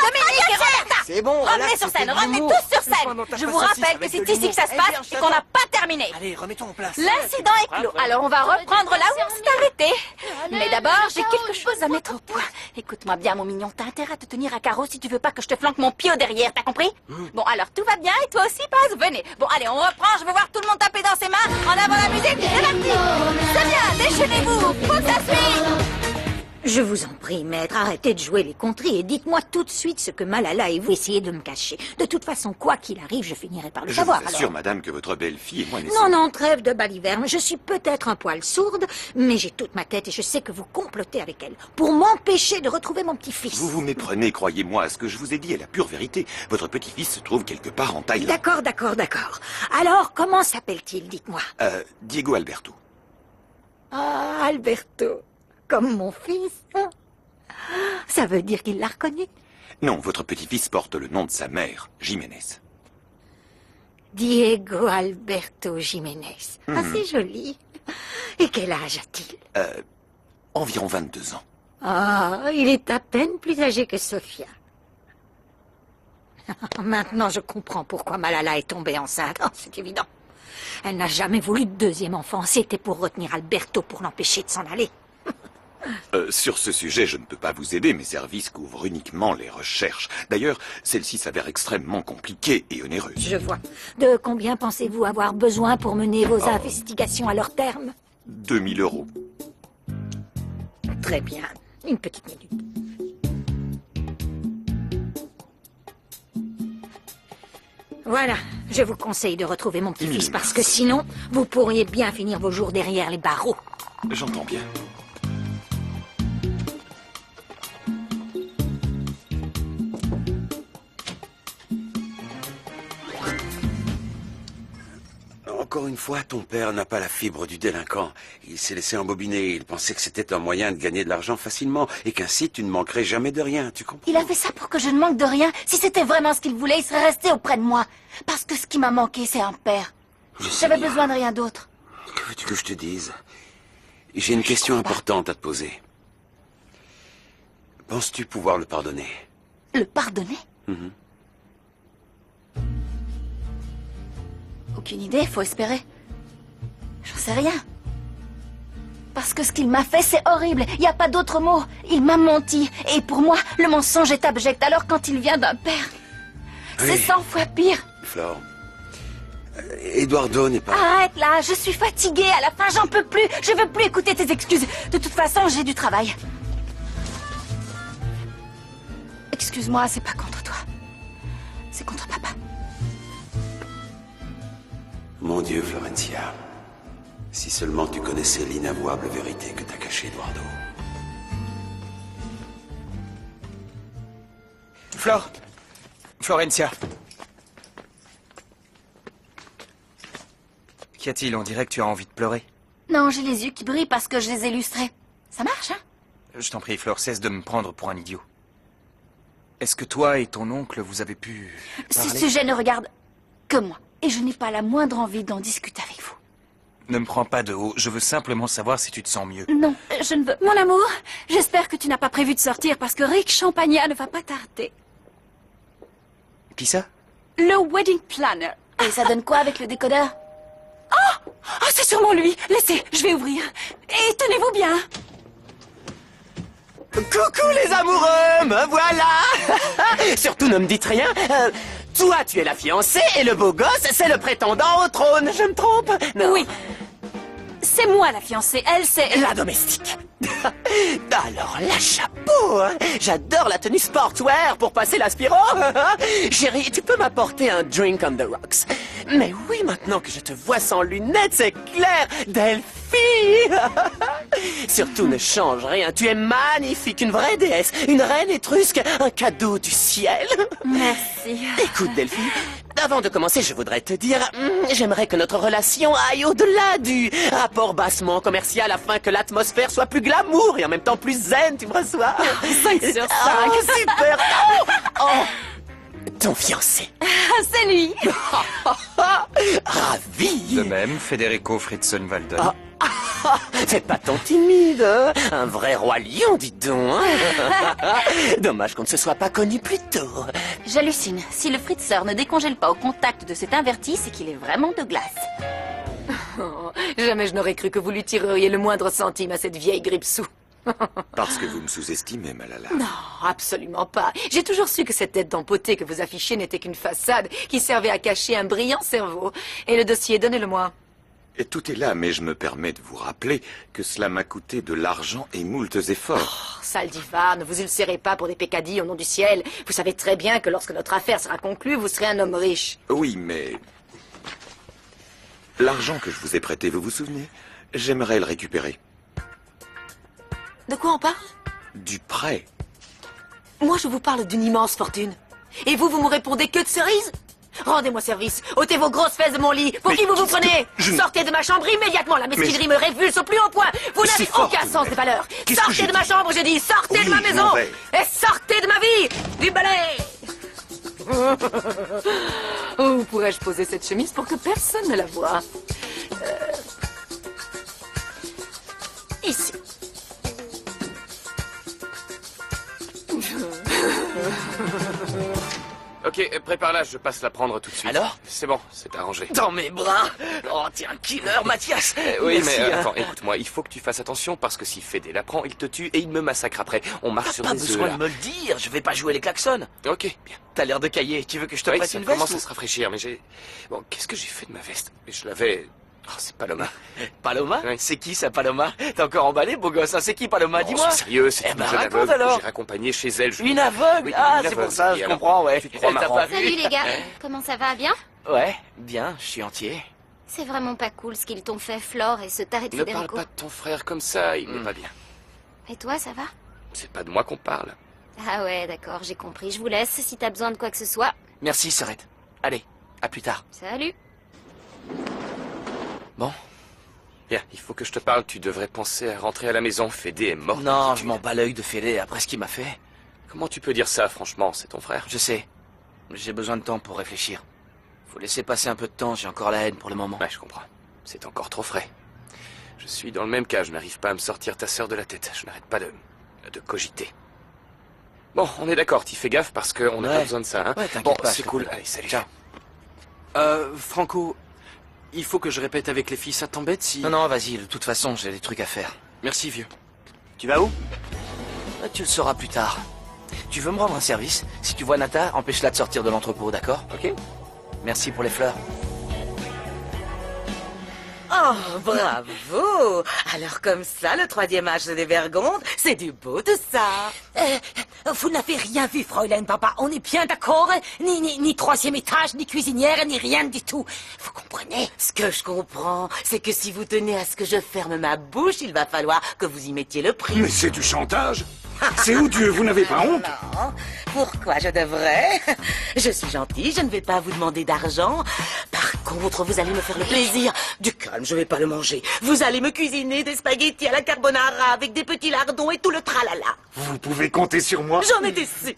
Dominique et Roberta! C'est bon, Revenez sur scène, revenez tous sur scène! Je vous rappelle que c'est ici que ça se passe et qu'on n'a pas terminé. Allez, remets-toi en place. L'incident est clos, alors on va reprendre là où on s'est arrêté. Mais d'abord, j'ai quelque chose à mettre au point. Écoute-moi bien, mon mignon, t'as intérêt à te tenir à carreau si tu veux pas que je te flanque mon pied au derrière, t'as compris? Bon, alors tout va bien et toi aussi, Paz, venez. Bon, allez, on reprend, je veux voir tout le monde taper dans ses mains. En avant la musique, c'est parti! C'est bien, déchaînez-vous, faut que ça suive! Je vous en prie, maître, arrêtez de jouer les contrées et dites-moi tout de suite ce que Malala et vous essayez de me cacher. De toute façon, quoi qu'il arrive, je finirai par le Je savoir. vous assure, alors. madame, que votre belle-fille et moi... Non, non, trêve de balivernes. Je suis peut-être un poil sourde, mais j'ai toute ma tête et je sais que vous complotez avec elle pour m'empêcher de retrouver mon petit-fils. Vous vous méprenez, croyez-moi. Ce que je vous ai dit est la pure vérité. Votre petit-fils se trouve quelque part en Thaïlande. D'accord, d'accord, d'accord. Alors, comment s'appelle-t-il, dites-moi? Diego Alberto. Ah, Alberto. Comme mon fils. Ça veut dire qu'il l'a reconnu? Non, votre petit-fils porte le nom de sa mère, Jiménez. Diego Alberto Jiménez. Ah, c'est joli. Et quel âge a-t-il? Environ 22 ans. Ah, il est à peine plus âgé que Sophia. Maintenant, je comprends pourquoi Malala est tombée enceinte. Oh, c'est évident. Elle n'a jamais voulu de deuxième enfant. C'était pour retenir Alberto, pour l'empêcher de s'en aller. Sur ce sujet, je ne peux pas vous aider. Mes services couvrent uniquement les recherches. D'ailleurs, celle-ci s'avère extrêmement compliquée et onéreuse. Je vois. De combien pensez-vous avoir besoin pour mener vos investigations à leur terme? 2000 €. Très bien. Une petite minute. Voilà. Je vous conseille de retrouver mon petit-fils parce que sinon, vous pourriez bien finir vos jours derrière les barreaux. J'entends bien. Encore une fois, ton père n'a pas la fibre du délinquant. Il s'est laissé embobiner. Il pensait que c'était un moyen de gagner de l'argent facilement et qu'ainsi tu ne manquerais jamais de rien, tu comprends? Il a fait ça pour que je ne manque de rien. Si c'était vraiment ce qu'il voulait, il serait resté auprès de moi. Parce que ce qui m'a manqué, c'est un père. J'avais besoin de rien d'autre. Que veux-tu que je te dise? J'ai une question importante à te poser. Penses-tu pouvoir le pardonner? Le pardonner? Aucune idée, faut espérer. J'en sais rien. Parce que ce qu'il m'a fait, c'est horrible. Il n'y a pas d'autre mot. Il m'a menti. Et pour moi, le mensonge est abject. Alors quand il vient d'un père, c'est 100 fois pire. Flore, Eduardo n'est pas... Arrête là, je suis fatiguée. À la fin, j'en peux plus. Je veux plus écouter tes excuses. De toute façon, j'ai du travail. Excuse-moi, c'est pas contre toi. C'est contre papa. Mon Dieu, Florencia. Si seulement tu connaissais l'inavouable vérité que t'as cachée, Eduardo. Florencia. Qu'y a-t-il? On dirait que tu as envie de pleurer. Non, j'ai les yeux qui brillent parce que je les ai lustrés. Ça marche, hein? Je t'en prie, Flore, cesse de me prendre pour un idiot. Est-ce que toi et ton oncle, vous avez pu Ce parler? sujet ne regarde que moi. Et je n'ai pas la moindre envie d'en discuter avec vous. Ne me prends pas de haut, je veux simplement savoir si tu te sens mieux. Non, je ne veux... Mon amour, j'espère que tu n'as pas prévu de sortir parce que Rick Champagnat ne va pas tarder. Qui ça? Le wedding planner. Et ça donne quoi avec le décodeur? Oh, c'est sûrement lui. Laissez, je vais ouvrir. Et tenez-vous bien. Coucou les amoureux, me voilà. Surtout ne me dites rien. Toi, tu es la fiancée et le beau gosse, c'est le prétendant au trône. Je me trompe? Non. Oui. C'est moi la fiancée, elle c'est... La domestique. Alors, la chapeau, hein. J'adore la tenue sportswear pour passer l'aspiro. Chérie, tu peux m'apporter un drink on the rocks? Mais oui, maintenant que je te vois sans lunettes, c'est clair, Delphine. Surtout ne change rien, tu es magnifique, une vraie déesse, une reine étrusque, un cadeau du ciel. Merci. Écoute, Delphine, avant de commencer, je voudrais te dire, j'aimerais que notre relation aille au-delà du rapport bassement commercial afin que l'atmosphère soit plus glamour et en même temps plus zen, tu me reçois? 5 sur 5. Oh, super. Oh, ton fiancé. C'est lui. Ravi. De même, Federico Fritzen-Walden. Fais pas ton timide, hein. Un vrai roi lion, dis donc. Hein. Dommage qu'on ne se soit pas connu plus tôt. J'hallucine. Si le fritzeur ne décongèle pas au contact de cet inverti, c'est qu'il est vraiment de glace. Oh, jamais je n'aurais cru que vous lui tireriez le moindre centime à cette vieille grippe-sous. Parce que vous me sous-estimez, Malala. Non, absolument pas. J'ai toujours su que cette tête d'empotée que vous affichez n'était qu'une façade qui servait à cacher un brillant cerveau. Et le dossier, donnez-le-moi. Et tout est là, mais je me permets de vous rappeler que cela m'a coûté de l'argent et moultes efforts. Oh, sale diva, ne vous ulcérez pas pour des peccadilles au nom du ciel. Vous savez très bien que lorsque notre affaire sera conclue, vous serez un homme riche. Oui, mais... L'argent que je vous ai prêté, vous vous souvenez? J'aimerais le récupérer. De quoi on parle? Du prêt. Moi, je vous parle d'une immense fortune. Et vous, vous me répondez que de cerises? Rendez-moi service. Ôtez vos grosses fesses de mon lit. Pour qui vous vous prenez? Sortez de ma chambre immédiatement. La mesquinerie me révulse au plus haut point. Vous n'avez aucun sens des valeurs. Sortez de ma chambre, je dis. Sortez de ma maison. Et sortez de ma vie. Du balai. Où pourrais-je poser cette chemise pour que personne ne la voie? Ici. Ok, prépare-la, je passe la prendre tout de suite. Alors? C'est bon, c'est arrangé. Dans mes bras. Oh, t'es un killer, Mathias. Oui, Merci, mais hein. attends, écoute-moi, il faut que tu fasses attention parce que si Fédé l'apprend, il te tue et il me massacre après. On marche sur Pas des œufs, besoin là. de me le dire, je vais pas jouer les klaxons. Ok, bien. T'as l'air de cailler, tu veux que je te Oui, prête ça une veste commence ou- à se rafraîchir, mais j'ai... Bon, qu'est-ce que j'ai fait de ma veste? Je l'avais... Oh, c'est Paloma. Paloma? Oui. C'est qui ça, Paloma? T'es encore emballé, beau gosse, hein? C'est qui, Paloma? Oh, Dis-moi. sois sérieux, c'est Eh une ben, jeune raconte aveugle que alors. j'ai raccompagnée chez elle. Une aveugle? Oui, Ah, une c'est pour aveugle. ça, Et je alors, comprends, ouais. tu te crois Elle t'a marrant. pas vu? Salut les gars, comment ça va, bien? Ouais, bien, je suis entier. C'est vraiment pas cool ce qu'ils t'ont fait, Flore, et ce taré de Ne parle Federico. pas de ton frère comme ça, il n'est pas bien. Et toi, ça va? C'est pas de moi qu'on parle. Ah ouais, d'accord, j'ai compris. Je vous laisse si t'as besoin de quoi que ce soit. Merci, Sorette. Allez, à plus tard. Salut. Bon. Bien, il faut que je te parle. Tu devrais penser à rentrer à la maison. Fédé est mort. Non, je m'en bats l'œil de Fédé après ce qu'il m'a fait. Comment tu peux dire ça, franchement? C'est ton frère. Je sais. J'ai besoin de temps pour réfléchir. Faut laisser passer un peu de temps, j'ai encore la haine pour le moment. Ouais, je comprends. C'est encore trop frais. Je suis dans le même cas. Je n'arrive pas à me sortir ta sœur de la tête. Je n'arrête pas de cogiter. Bon, on est d'accord. T'y fais gaffe parce qu'on n'a pas besoin de ça, hein? Ouais, t'inquiète bon, pas, c'est je cool. fais pas. Allez, salut. Ciao. Franco, il faut que je répète avec les filles, ça t'embête si... Non, non, vas-y, de toute façon, j'ai des trucs à faire. Merci, vieux. Tu vas où? Tu le sauras plus tard. Tu veux me rendre un service? Si tu vois Nata, empêche-la de sortir de l'entrepôt, d'accord? Ok? Merci pour les fleurs. Oh, bravo! Alors comme ça, le 3e âge des Vergondes, c'est du beau tout ça. Vous n'avez rien vu, Fräulein Papa. On est bien d'accord? Ni 3e étage, ni cuisinière, ni rien du tout. Vous comprenez? Ce que je comprends, c'est que si vous tenez à ce que je ferme ma bouche, il va falloir que vous y mettiez le prix. Mais c'est du chantage. C'est odieux, vous n'avez pas honte? Non, pourquoi je devrais? Je suis gentille, je ne vais pas vous demander d'argent. Par contre, vous allez me faire le plaisir. Du calme, je vais pas le manger. Vous allez me cuisiner des spaghettis à la carbonara avec des petits lardons et tout le tralala. Vous pouvez compter sur moi? J'en étais sûre.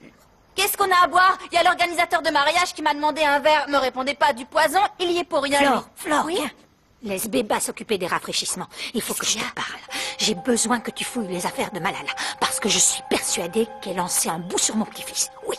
Qu'est-ce qu'on a à boire? Il y a l'organisateur de mariage qui m'a demandé un verre. Me répondez pas du poison, il y est pour rien. Flore, lui. Flore, Oui. viens. Laisse Béba s'occuper des rafraîchissements. Il faut que je te parle. J'ai besoin que tu fouilles les affaires de Malala, parce que je suis persuadée qu'elle en sait un bout sur mon petit-fils. Oui.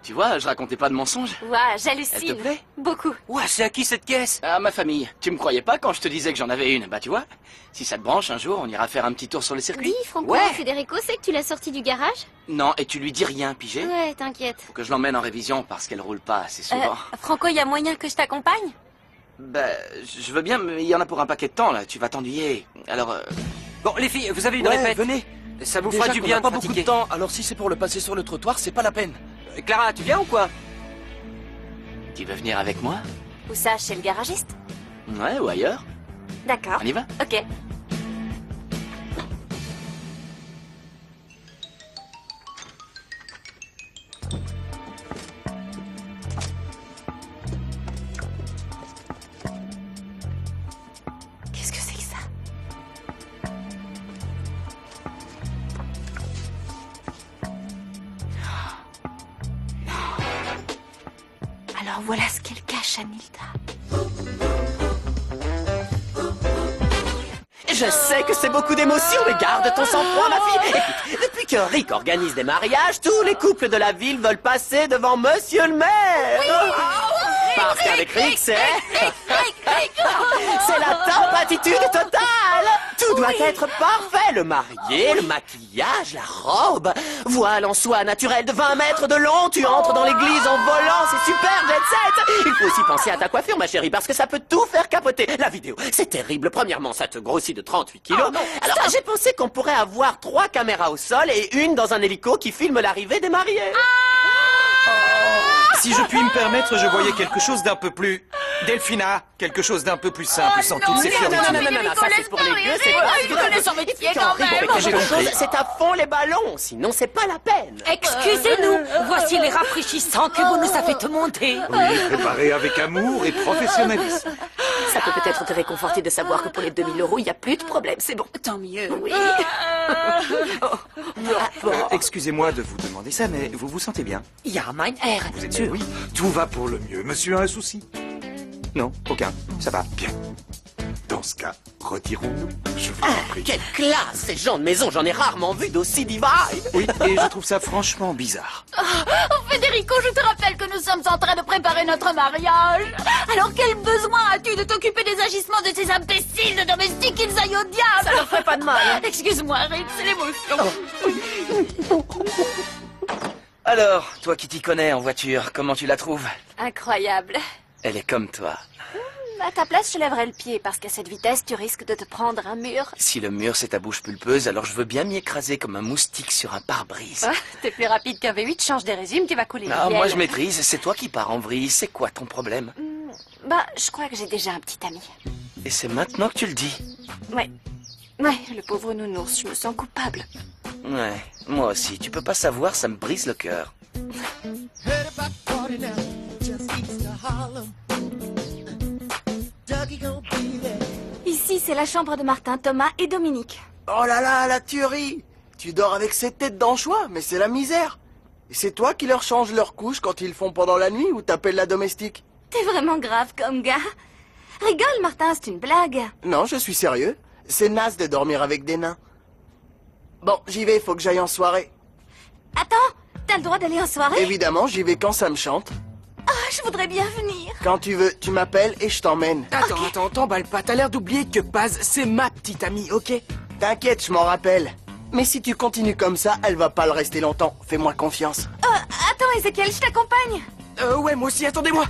Tu vois, je racontais pas de mensonges. Ouah, j'hallucine. Elle te plaît? Beaucoup. Ouah, c'est à qui cette caisse? À ma famille. Tu me croyais pas quand je te disais que j'en avais une? Bah tu vois, si ça te branche, un jour, on ira faire un petit tour sur le circuit. Dis, Franco, Ouais. Federico sait que tu l'as sorti du garage? Non, et tu lui dis rien, pigé? Ouais, t'inquiète. Faut que je l'emmène en révision parce qu'elle roule pas assez souvent. Franco, il y a moyen que je t'accompagne? Bah, je veux bien, mais il y en a pour un paquet de temps, là. Tu vas t'ennuyer. Alors, Bon, les filles, vous avez une Ouais, répète? venez. Ça vous Déjà fera du qu'on bien n'a de pas beaucoup pratiquer. de temps, alors si c'est pour le passer sur le trottoir, c'est pas la peine. Clara, tu viens ou quoi? Tu veux venir avec moi? Où ça, chez le garagiste? Ouais, ou ailleurs. D'accord. On y va? Ok. Qu'est-ce que c'est que ça? Alors voilà ce qu'elle cache à Nilda. Je sais que c'est beaucoup d'émotions, mais garde ton sang-froid, ma fille. Écoute, depuis que Rick organise des mariages, tous les couples de la ville veulent passer devant Monsieur le maire. Parce qu'avec Rick, c'est... c'est la tempatitude totale. Tout doit être parfait. Le marié, le maquillage, la robe. Voile en soie naturelle de 20 mètres de long. Tu entres dans l'église en volant. C'est super, jet set. Il faut aussi penser à ta coiffure, ma chérie, parce que ça peut tout faire capoter. La vidéo, c'est terrible. Premièrement, ça te grossit de 38 kilos. Alors, j'ai pensé qu'on pourrait avoir 3 caméras au sol et une dans un hélico qui filme l'arrivée des mariés. Si je puis me permettre, je voyais quelque chose d'un peu plus... Delphina, quelque chose d'un peu plus simple, sans toutes ces fioriture. Non, ça c'est pour les gueux, c'est pas il connaît son métier Quand quand Rick fait même. quelque chose, c'est à fond les ballons, sinon c'est pas la peine. Excusez-nous, voici les rafraîchissants que vous nous avez demandés. Oui, préparé avec amour et professionnalisme. Ça peut peut-être te réconforter de savoir que pour les 2000 €, il n'y a plus de problème, c'est bon. Tant mieux. Oui. Excusez-moi de vous demander ça, mais vous vous sentez bien? Ja, mein Herr. Vous êtes sûr? Oui, tout va pour le mieux. Monsieur a un souci? Non, aucun. Ça va. Bien. Dans ce cas, retirons-nous. Je vous en prie. Quelle classe, ces gens de maison, j'en ai rarement vu d'aussi divine. Oui, et je trouve ça franchement bizarre. Oh, Federico, je te rappelle que nous sommes en train de préparer notre mariage. Alors quel besoin as-tu de t'occuper des agissements de ces imbéciles de domestiques qu'ils aillent au diable? Ça leur ferait pas de mal. Excuse-moi, Rick, c'est l'émotion. Alors, toi qui t'y connais en voiture, comment tu la trouves? Incroyable. Elle est comme toi. À ta place, je lèverais le pied parce qu'à cette vitesse, tu risques de te prendre un mur. Si le mur c'est ta bouche pulpeuse, alors je veux bien m'y écraser comme un moustique sur un pare-brise. Ah, t'es plus rapide qu'un V8, change des résumes, tu vas couler. Ah, miel. moi je maîtrise, c'est toi qui pars en vrille, c'est quoi ton problème? Bah, je crois que j'ai déjà un petit ami. Et c'est maintenant que tu le dis? Ouais. Ouais, le pauvre nounours, je me sens coupable. Ouais, moi aussi, tu peux pas savoir, ça me brise le cœur. Ici, c'est la chambre de Martin, Thomas et Dominique. Oh là là, la tuerie! Tu dors avec cette tête d'anchois, mais c'est la misère. Et c'est toi qui leur changes leurs couches quand ils font pendant la nuit ou t'appelles la domestique? T'es vraiment grave comme gars. Rigole, Martin, c'est une blague. Non, je suis sérieux. C'est naze de dormir avec des nains. Bon, j'y vais, faut que j'aille en soirée. Attends, t'as le droit d'aller en soirée? Évidemment, j'y vais quand ça me chante. Ah, je voudrais bien venir. Quand tu veux, tu m'appelles et je t'emmène. Attends, t'emballe pas, t'as l'air d'oublier que Paz, c'est ma petite amie, ok? T'inquiète, je m'en rappelle. Mais si tu continues comme ça, elle va pas le rester longtemps. Fais-moi confiance. Attends, Ezekiel, je t'accompagne. Ouais, moi aussi, attendez-moi.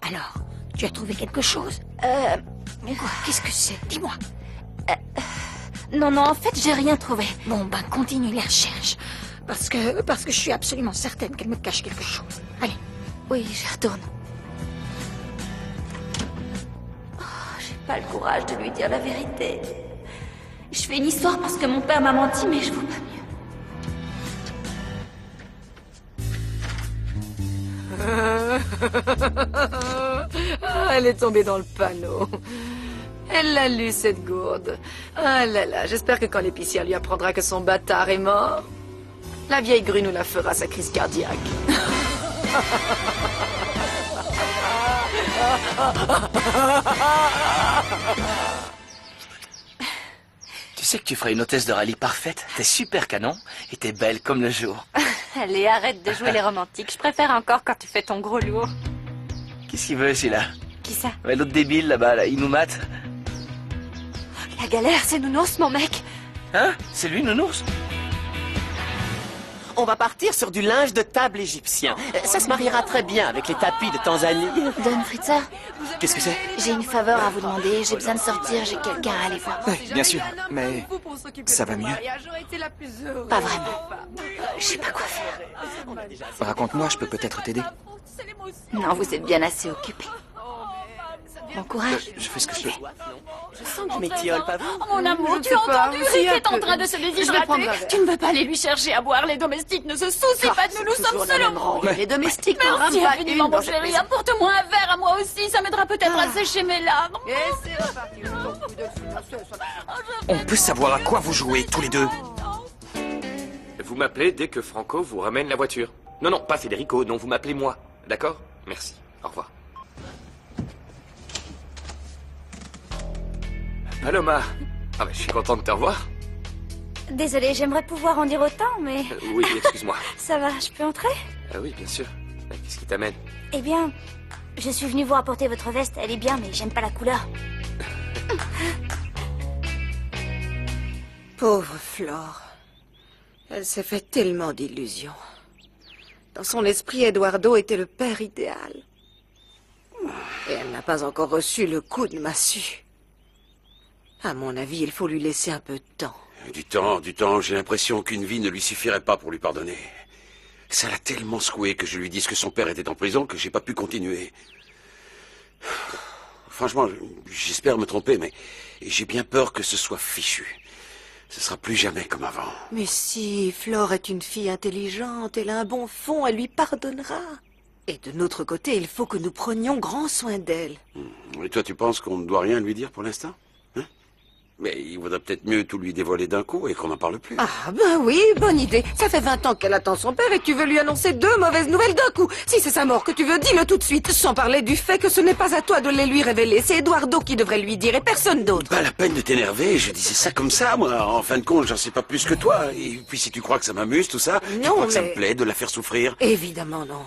Alors, tu as trouvé quelque chose? Qu'est-ce que c'est? Dis-moi. Non, en fait, j'ai rien trouvé. Bon, ben, continue les recherches. Parce que je suis absolument certaine qu'elle me cache quelque chose. Allez. Oui, j'y retourne. Oh, j'ai pas le courage de lui dire la vérité. Je fais une histoire parce que mon père m'a menti, mais je vaux pas mieux. Ah, elle est tombée dans le panneau. Elle l'a lu, cette gourde. Ah là là, j'espère que quand l'épicière lui apprendra que son bâtard est mort, la vieille grue nous la fera, sa crise cardiaque. Tu sais que tu ferais une hôtesse de rallye parfaite. T'es super canon et t'es belle comme le jour. Allez, arrête de jouer les romantiques. Je préfère encore quand tu fais ton gros lourd. Qu'est-ce qu'il veut, celui-là? Qui ça? Ouais, l'autre débile, là-bas, là, il nous mate. La galère, c'est Nounours, mon mec. Hein? C'est lui, Nounours? On va partir sur du linge de table égyptien. Ça se mariera très bien avec les tapis de Tanzanie. Don Fritzer, Qu'est-ce que c'est? j'ai une faveur à vous demander. J'ai besoin de sortir, j'ai quelqu'un à aller voir. Oui, bien sûr, mais ça va mieux. Pas vraiment. Je sais pas quoi faire. Raconte-moi, je peux peut-être t'aider. Non, vous êtes bien assez occupé. Bon courage. Je fais ce que je peux. Je sens que je m'étiole, pas vous? Oh, mon amour, tu as entendu? Rick est en train de se déshydrater. Tu ne veux pas aller lui chercher à boire. Les domestiques ne se soucient pas de nous. Nous sommes seuls au monde. Les domestiques Merci n'en rament pas infiniment, une mon dans cette chéri. maison. Apporte-moi un verre à moi aussi. Ça m'aidera peut-être à sécher mes larmes. Et c'est reparti. On peut savoir à quoi vous jouez, tous les deux. Vous m'appelez dès que Franco vous ramène la voiture. Non, non, pas Federico, non, vous m'appelez moi. D'accord? Merci. Au revoir. Paloma. Ah bah, je suis content de te revoir. Désolée, j'aimerais pouvoir en dire autant, mais... Oui, excuse-moi. Ça va, je peux entrer? Ah oui, bien sûr. Qu'est-ce qui t'amène? Eh bien, je suis venue vous apporter votre veste. Elle est bien, mais j'aime pas la couleur. Pauvre Flore. Elle s'est fait tellement d'illusions. Dans son esprit, Eduardo était le père idéal. Et elle n'a pas encore reçu le coup de massue. À mon avis, il faut lui laisser un peu de temps. Du temps, j'ai l'impression qu'une vie ne lui suffirait pas pour lui pardonner. Ça l'a tellement secoué que je lui dise que son père était en prison que j'ai pas pu continuer. Franchement, j'espère me tromper, mais j'ai bien peur que ce soit fichu. Ce sera plus jamais comme avant. Mais si, Flore est une fille intelligente, elle a un bon fond, elle lui pardonnera. Et de notre côté, il faut que nous prenions grand soin d'elle. Et toi, tu penses qu'on ne doit rien lui dire pour l'instant? Hein? Mais il vaudrait peut-être mieux tout lui dévoiler d'un coup et qu'on n'en parle plus. Ah ben oui, bonne idée. Ça fait 20 ans qu'elle attend son père et tu veux lui annoncer 2 mauvaises nouvelles d'un coup. Si c'est sa mort que tu veux, dis-le tout de suite, sans parler du fait que ce n'est pas à toi de les lui révéler. C'est Eduardo qui devrait lui dire et personne d'autre. Pas la peine de t'énerver, je disais ça comme ça, moi. En fin de compte, j'en sais pas plus que toi. Et puis si tu crois que ça m'amuse, tout ça, tu crois que ça me plaît de la faire souffrir? Évidemment non.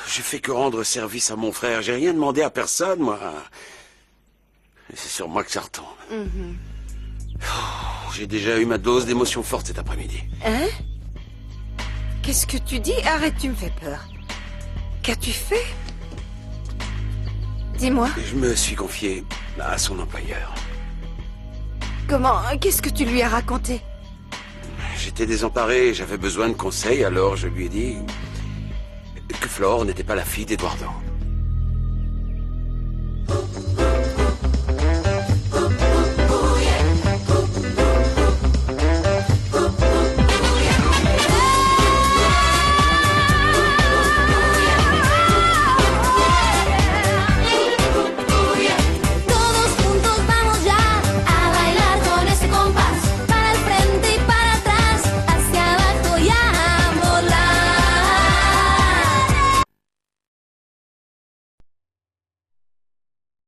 Je fais que rendre service à mon frère. J'ai rien demandé à personne, moi. Et c'est sur moi que ça retombe. J'ai déjà eu ma dose d'émotions fortes cet après-midi. Hein? Qu'est-ce que tu dis? Arrête, tu me fais peur. Qu'as-tu fait? Dis-moi. Je me suis confié à son employeur. Comment? Qu'est-ce que tu lui as raconté? J'étais désemparé, j'avais besoin de conseils, alors je lui ai dit que Flore n'était pas la fille d'Eduardo.